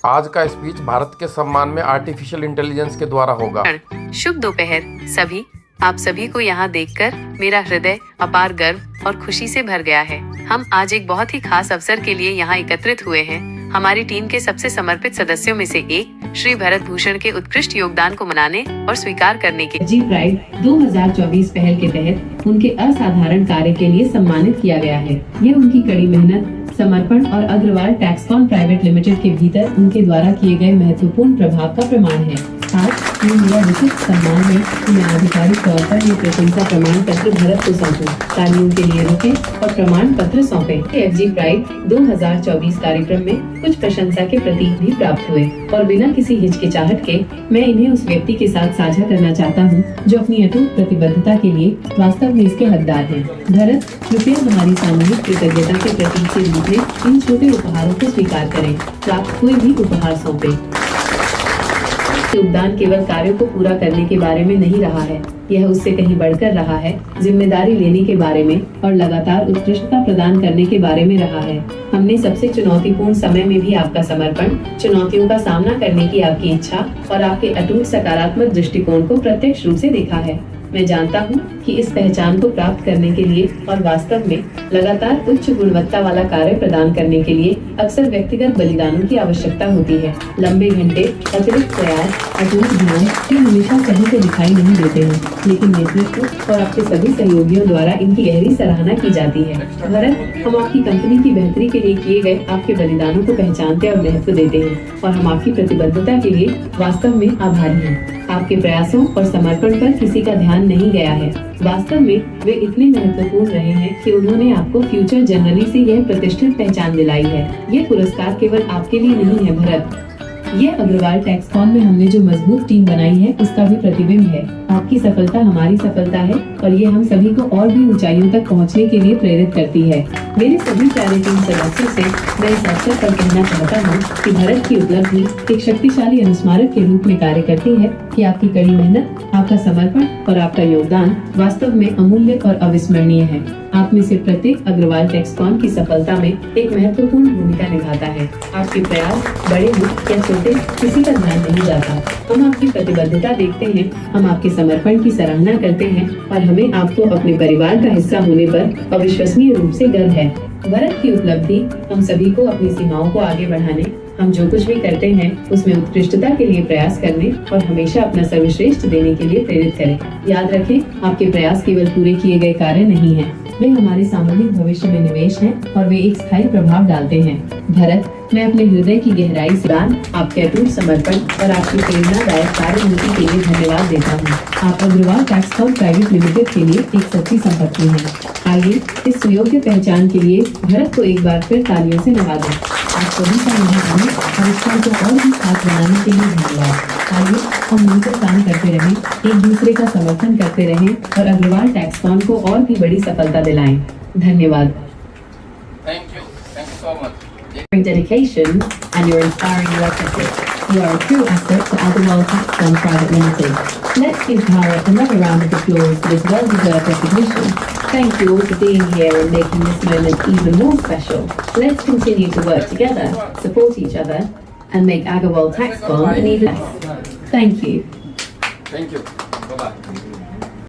आज का स्पीच भारत के सम्मान में आर्टिफिशियल इंटेलिजेंस के द्वारा होगा। शुभ दोपहर सभी। आप सभी को यहाँ देखकर मेरा हृदय अपार गर्व और खुशी से भर गया है। हम आज एक बहुत ही खास अवसर के लिए यहाँ एकत्रित हुए हैं। हमारी टीम के सबसे समर्पित सदस्यों में से एक श्री भरत भूषण के उत्कृष्ट योगदान को मनाने और स्वीकार करने के जी प्राइड 2024 पहल के तहत उनके असाधारण कार्य के लिए सम्मानित किया गया है। यह उनकी कड़ी मेहनत, समर्पण और अग्रवाल टैक्सकॉन प्राइवेट लिमिटेड के भीतर उनके द्वारा किए गए महत्वपूर्ण प्रभाव का प्रमाण है। आज मेरा विशिष्ट सम्मान है कि मैं आधिकारिक तौर पर ये प्रशंसा प्रमाण पत्र भरत को सौंपूं। तालियों के लिए रुके और प्रमाण पत्र सौंपे। FG प्राइड 2024 कार्यक्रम में कुछ प्रशंसा के प्रतीक भी प्राप्त हुए और बिना किसी हिचकिचाहट के मैं इन्हें उस व्यक्ति के साथ साझा करना चाहता हूँ जो अपनी अटूट प्रतिबद्धता के लिए वास्तव में इसके हकदार है। भरत, कृपया हमारी सामूहिक कृतज्ञता के प्रतीक के रूप में इन छोटे उपहारों को स्वीकार करें। प्राप्त कोई भी उपहार सौंपे। योगदान केवल कार्यों को पूरा करने के बारे में नहीं रहा है, यह उससे कहीं बढ़कर रहा है। जिम्मेदारी लेने के बारे में और लगातार उत्कृष्टता प्रदान करने के बारे में रहा है। हमने सबसे चुनौतीपूर्ण समय में भी आपका समर्पण, चुनौतियों का सामना करने की आपकी इच्छा और आपके अटूट सकारात्मक दृष्टिकोण को प्रत्यक्ष रूप से देखा है। मैं जानता हूँ कि इस पहचान को प्राप्त करने के लिए और वास्तव में लगातार उच्च गुणवत्ता वाला कार्य प्रदान करने के लिए अक्सर व्यक्तिगत बलिदानों की आवश्यकता होती है। लंबे घंटे, अतिरिक्त प्रयास, अटूट ध्यान ये हमेशा सही से दिखाई नहीं देते हैं, लेकिन नेतृत्व और आपके सभी सहयोगियों द्वारा इनकी गहरी सराहना की जाती है। भरत, हम आपकी कंपनी की बेहतरी के लिए किए गए आपके बलिदानों को पहचानते और महत्व देते हैं और हम आपकी प्रतिबद्धता के लिए वास्तव में आभारी हैं। आपके प्रयासों और समर्पण पर किसी का ध्यान नहीं गया है। वास्तव में वे इतने महत्वपूर्ण रहे हैं कि उन्होंने आपको फ्यूचर जनरली से यह प्रतिष्ठित पहचान दिलाई है। ये पुरस्कार केवल आपके लिए नहीं है भरत, यह अग्रवाल टैक्सकॉन में हमने जो मजबूत टीम बनाई है उसका भी प्रतिबिंब है। आपकी सफलता हमारी सफलता है और ये हम सभी को और भी ऊंचाइयों तक पहुंचने के लिए प्रेरित करती है। मेरे सभी प्यारे टीम सदस्यों से मैं इस अवसर पर कहना चाहता हूँ कि भरत की उपलब्धि एक शक्तिशाली अनुस्मारक के रूप में कार्य करती है कि आपकी कड़ी मेहनत, आपका समर्पण और आपका योगदान वास्तव में अमूल्य और अविस्मरणीय है। आप में से प्रत्येक अग्रवाल टैक्सकॉन की सफलता में एक महत्वपूर्ण भूमिका निभाता है। आपके प्रयास बड़े हो या छोटे, किसी का ध्यान नहीं जाता। हम आपकी प्रतिबद्धता देखते हैं, हम आपके समर्पण की सराहना करते हैं और हमें आपको अपने परिवार का हिस्सा होने पर अविश्वसनीय रूप से गर्व है। भरत की उपलब्धि हम सभी को अपनी सीमाओं को आगे बढ़ाने, हम जो कुछ भी करते हैं उसमें उत्कृष्टता के लिए प्रयास करने और हमेशा अपना सर्वश्रेष्ठ देने के लिए प्रेरित करें। याद रखें, आपके प्रयास केवल पूरे किए गए कार्य नहीं हैं, वे हमारे सामूहिक भविष्य में निवेश हैं और वे एक स्थायी प्रभाव डालते हैं। भरत, मैं अपने हृदय की गहराई से आपके अटूट समर्पण और आपकी प्रेरणादायक कार्यनीति के लिए धन्यवाद देता हूँ। आप अग्रवाल टैक्सकॉन प्राइवेट लिमिटेड के लिए एक सच्ची संपत्ति हैं। आइए इस सुयोग्य पहचान के लिए भरत को एक बार फिर तालियों से नवाजें। आप सभी का यहाँ आने और इस काम को और भी खास बनाने के लिए धन्यवाद। आइए हम मिलकर काम करते रहें, एक दूसरे का समर्थन करते रहें और अग्रवाल टैक्सकॉन को और भी बड़ी सफलता दिलाएं। धन्यवाद। Thank you so much. Your dedication and your inspiring work ethic. You are a true asset to Agarwal Taxcon Private Limited. Let's give Bharat another round of applause for this well-deserved recognition. Thank you all for being here and making this moment even more special. Let's continue to work together, support each other, and make Agarwal Taxcon an even less. Thank you. Thank you. Bye-bye.